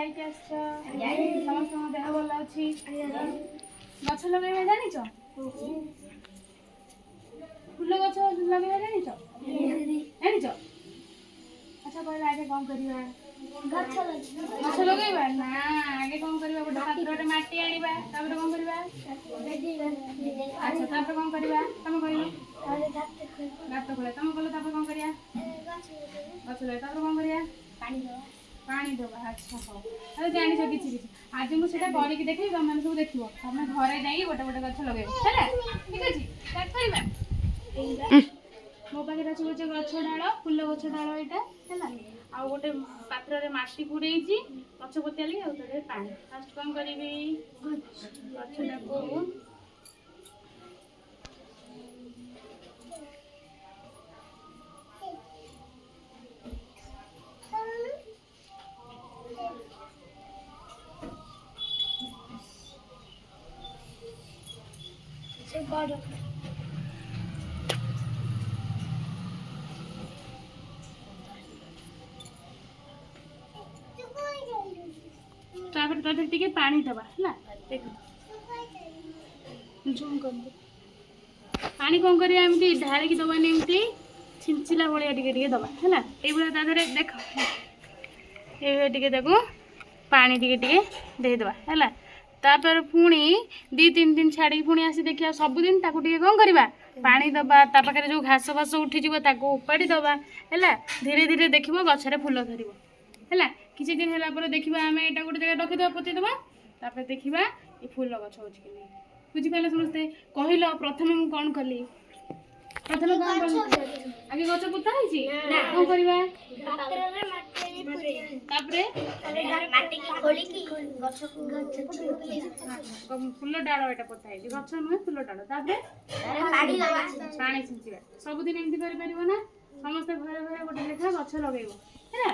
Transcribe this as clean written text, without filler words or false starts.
ଖାଇକି ଆସିଛ ସମସ୍ତଙ୍କ ଦେହ ଭଲ ଅଛି ଗଛ ଲଗେଇବା ଜାଣିଛ ଫୁଲ ଗଛ ଲଗେଇବା ଜାଣିଛ ଜାଣିଛ ଆଚ୍ଛା କହିଲେ ଆଗେ କ'ଣ କରିବା ଗଛ ଲଗେଇବା ନା ଆଗେ କ'ଣ କରିବା ଗୋଟେ ପାତ୍ରରେ ମାଟି ଆଣିବା ତାପରେ କ'ଣ କରିବା ଆଚ୍ଛା ତାପରେ କ'ଣ କରିବା ତମେ କହିବ ଗାତ ଖୋଳା ତମେ କହିଲ ତାପରେ କ'ଣ କରିବା ଗଛ ଲଗେଇବା ତାପରେ କ'ଣ କରିବା ପାଣି ଦେବା ଆଚ୍ଛା ହଉ ତାହେଲେ ଜାଣିଛ କିଛି କିଛି ଆଜି ମୁଁ ସେଇଟା କରିକି ଦେଖିବି ତମେ ସବୁ ଦେଖିବ ତମେ ଘରେ ଯାଇକି ଗୋଟେ ଗୋଟେ ଗଛ ଲଗେଇବ ହେଲା ଠିକ ଅଛି ଷ୍ଟାର୍ଟ କରିବା ମୋ ପାଖରେ ଅଛି ଗୋଟେ ଗଛ ଡାଳ ଫୁଲ ଗଛ ଡାଳ ଏଇଟା ହେଲା ଆଉ ଗୋଟେ ପାତ୍ରରେ ମାଟି ପୁରେଇଛି ଗଛ ପୋତିଆଲି ଆଉ ତା ଦେହରେ ପାଣି ଫାଷ୍ଟ କ'ଣ କରିବି ଗଛଟାକୁ ତାପରେ ତା ଦେହରେ ଟିକେ ପାଣି ଦେବା ହେଲା ଦେଖ ପାଣି କ'ଣ କରିବା ଏମିତି ଢାଳିକି ଦେବାନି ଏମିତି ଛିଞ୍ଚିଲା ଭଳିଆ ଟିକେ ଟିକେ ଦେବା ହେଲା ଏଇଭଳିଆ ତା ଦେହରେ ଦେଖ ଏଇଭଳିଆ ଟିକେ ତାକୁ ପାଣି ଟିକେ ଟିକେ ଦେଇଦେବା ହେଲା ତାପରେ ପୁଣି 2-3 ଦିନ ଛାଡ଼ିକି ପୁଣି ଆସି ଦେଖିବା ସବୁଦିନ ତାକୁ ଟିକେ କ'ଣ କରିବା ପାଣି ଦେବା ତା ପାଖରେ ଯେଉଁ ଘାସ ଫାସ ଉଠିଯିବ ତାକୁ ଉପାଡ଼ି ଦେବା ହେଲା ଧୀରେ ଧୀରେ ଦେଖିବ ଗଛରେ ଫୁଲ ଧରିବ ହେଲା କିଛି ଦିନ ହେଲା ପରେ ଦେଖିବା ଆମେ ଏଇଟା ଗୋଟେ ଜାଗାରେ ରଖିଦେବା ପୋତିଦେବା ତାପରେ ଦେଖିବା ଏ ଫୁଲ ଗଛ ହେଉଛି କି ନାହିଁ ବୁଝିପାରିଲ ସମସ୍ତେ କହିଲ ପ୍ରଥମେ ମୁଁ କ'ଣ କଲି ପ୍ରଥମେ କ'ଣ କଲି ଆଗେ ଗଛ ପୋତା ହେଇଛି କ'ଣ କରିବା ତାପରେ ଫୁଲ ଡାଳ ଏଇଟା ପୋତା ହେଇଛି ଗଛ ନୁହେଁ ଫୁଲ ଡାଳ ତାପରେ ପାଣି ଛିଞ୍ଚିବା ସବୁଦିନ ଏମିତି କରିପାରିବ ନା ସମସ୍ତେ ଘରେ ଘରେ ଗୋଟେ ଲେଖା ଗଛ ଲଗେଇବ ହେଲା।